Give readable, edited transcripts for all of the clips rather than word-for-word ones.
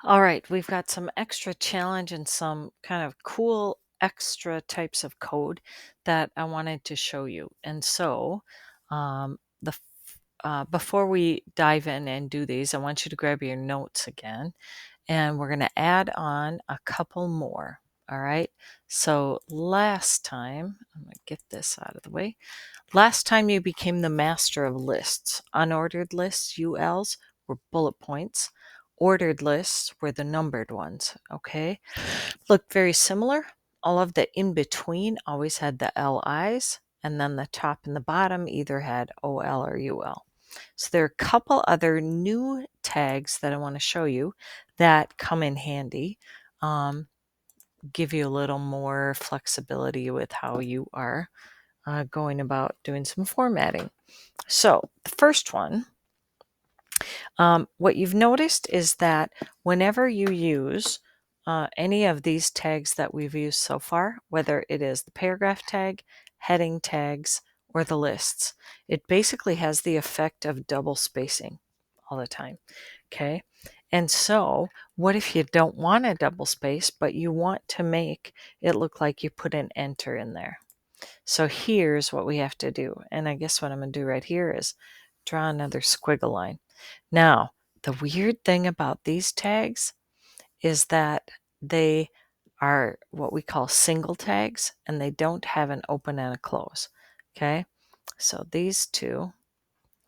All right, we've got some extra challenge and some kind of cool extra types of code that I wanted to show you. And so, before we dive in and do these, I want you to grab your notes again, and we're going to add on a couple more. All right. So last time, I'm going to get this out of the way. Last time you became the master of lists. Unordered lists, ULs, were bullet points. Ordered lists were the numbered ones, okay? Looked very similar. All of the in between always had the LIs, and then the top and the bottom either had OL or UL. So there are a couple other new tags that I want to show you that come in handy, give you a little more flexibility with how you are going about doing some formatting. So the first one, what you've noticed is that whenever you use any of these tags that we've used so far, whether it is the paragraph tag, heading tags, or the lists, it basically has the effect of double spacing all the time. Okay. And so, what if you don't want a double space, but you want to make it look like you put an enter in there? So here's what we have to do. And I guess what I'm going to do right here is draw another squiggle line. Now, the weird thing about these tags is that they are what we call single tags, and they don't have an open and a close. Okay, so these two,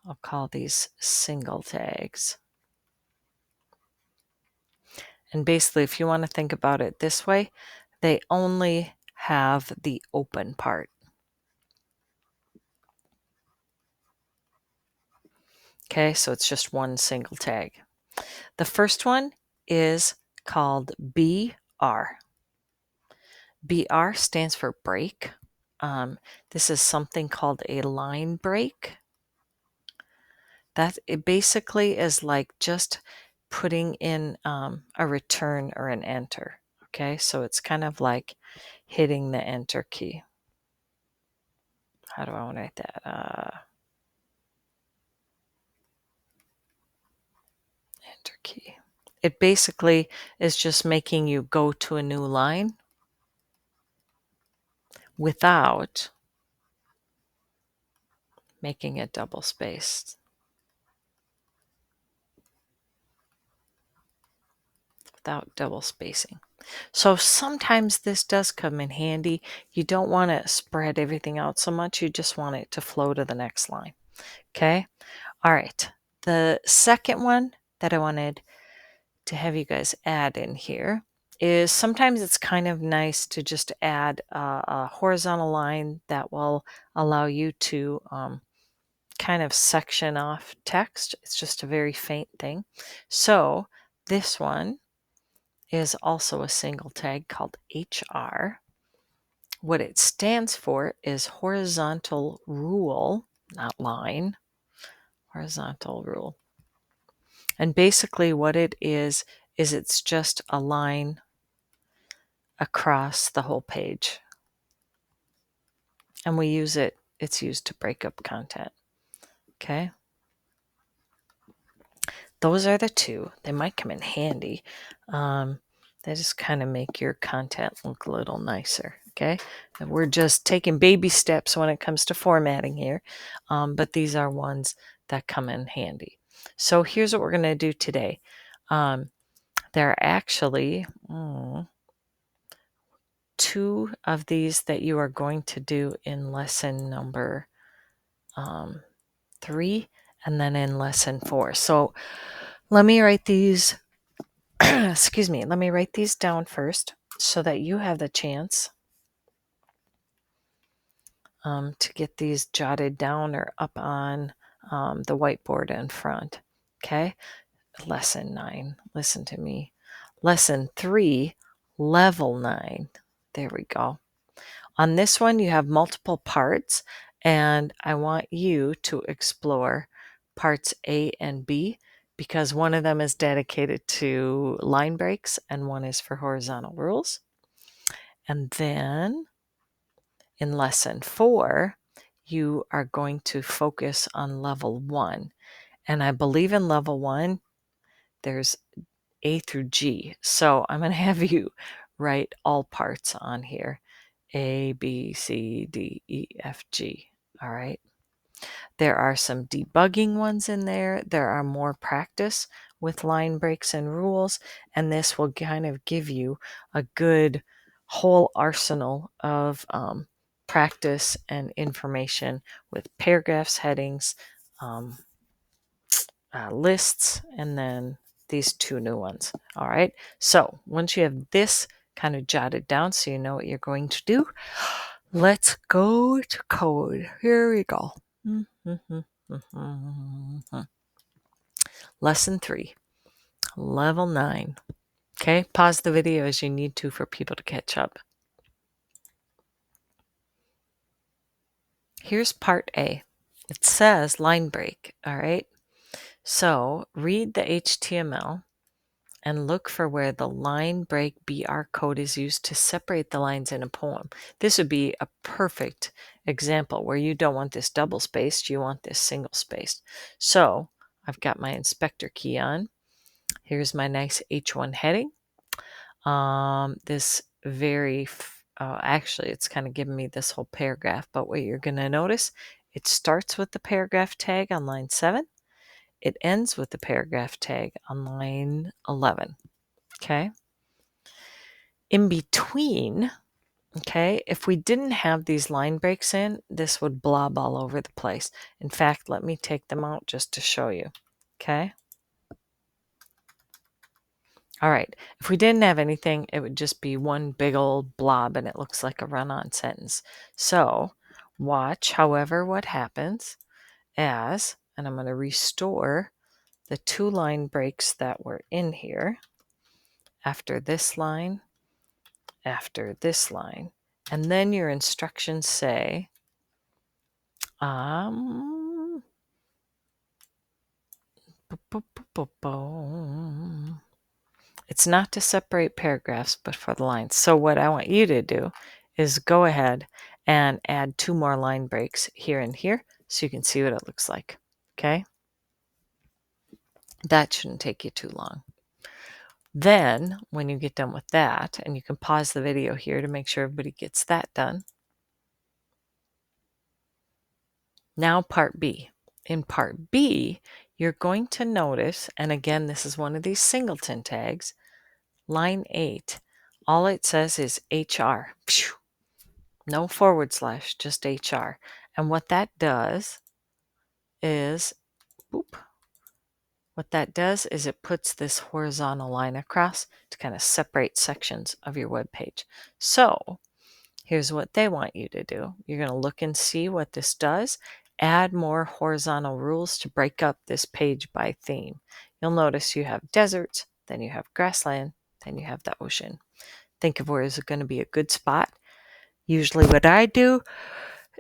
I'll call these single tags. And basically, if you want to think about it this way, they only have the open part. Okay, so it's just one single tag. The first one is called BR. BR stands for break. This is something called a line break. That it basically is like just putting in a return or an enter. Okay, so it's kind of like hitting the enter key. How do I want to write that? Enter key. It basically is just making you go to a new line without making it double spaced. Without double spacing. So sometimes this does come in handy. You don't want to spread everything out so much. You just want it to flow to the next line. Okay. All right. The second one that I wanted to have you guys add in here is sometimes it's kind of nice to just add a horizontal line that will allow you to kind of section off text. It's just a very faint thing. So this one is also a single tag called HR. What it stands for is horizontal rule, not line, horizontal rule. And basically what it is it's just a line across the whole page. And we use it, it's used to break up content. Okay. Those are the two. They might come in handy. They just kind of make your content look a little nicer. Okay. And we're just taking baby steps when it comes to formatting here. But these are ones that come in handy. So here's what we're going to do today. There are actually two of these that you are going to do in lesson number 3 and then in lesson 4. So let me write these, excuse me, let me write these down first so that you have the chance to get these jotted down or up on the whiteboard in front. Okay. Lesson 9, listen to me. Lesson 3, level 9. There we go. On this one, you have multiple parts, and I want you to explore parts A and B because one of them is dedicated to line breaks and one is for horizontal rules. And then in lesson 4, you are going to focus on level 1. And I believe in level 1, there's A through G. So I'm going to have you write all parts on here. A, B, C, D, E, F, G. All right. There are some debugging ones in there. There are more practice with line breaks and rules, and this will kind of give you a good whole arsenal of practice and information with paragraphs, headings, um, lists, and then these two new ones. All right. So once you have this kind of jotted down so you know what you're going to do, let's go to code. Here we go. Lesson 3, level 9. Okay, pause the video as you need to for people to catch up. Here's part A. It says line break. All right. So read the HTML and look for where the line break BR code is used to separate the lines in a poem. This would be a perfect example where you don't want this double spaced, you want this single spaced. So I've got my inspector key on. Here's my nice H1 heading. Actually, it's kind of giving me this whole paragraph, but what you're going to notice, it starts with the paragraph tag on line 7. It ends with the paragraph tag on line 11. Okay. In between, okay, if we didn't have these line breaks in, this would blob all over the place. In fact, let me take them out just to show you. Okay. All right. If we didn't have anything, it would just be one big old blob and it looks like a run-on sentence. So watch, however, what happens and I'm going to restore the 2 line breaks that were in here after this line, and then your instructions say, it's not to separate paragraphs, but for the lines. So what I want you to do is go ahead and add 2 more line breaks here and here so you can see what it looks like. Okay? That shouldn't take you too long. Then, when you get done with that, and you can pause the video here to make sure everybody gets that done. Now part B. In part B, you're going to notice, and again, this is one of these singleton tags, line 8. All it says is HR. No forward slash, just HR. And what that does is, it puts this horizontal line across to kind of separate sections of your web page. So here's what they want you to do. You're going to look and see what this does. Add more horizontal rules to break up this page by theme. You'll notice you have deserts, then you have grassland, then you have the ocean. Think of where is going to be a good spot. Usually what I do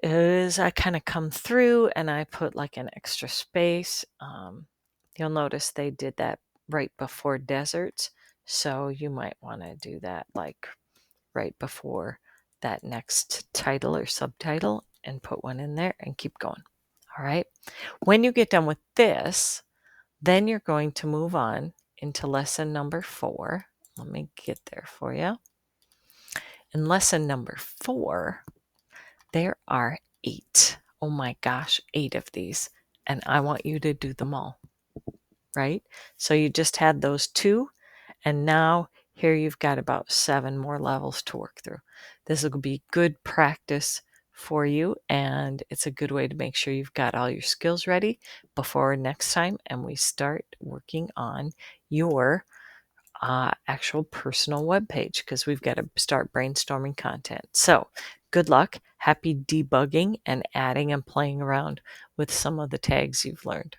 is I kind of come through and I put like an extra space. You'll notice they did that right before deserts. So you might want to do that like right before that next title or subtitle and put one in there and keep going. All right. When you get done with this, then you're going to move on into lesson number 4. Let me get there for you. In lesson number 4, there are 8. Oh my gosh, 8 of these. And I want you to do them all. Right? So you just had those 2, and now here you've got about 7 more levels to work through. This will be good practice for you, and it's a good way to make sure you've got all your skills ready before next time and we start working on your actual personal web page, because we've got to start brainstorming content. So good luck, happy debugging and adding and playing around with some of the tags you've learned.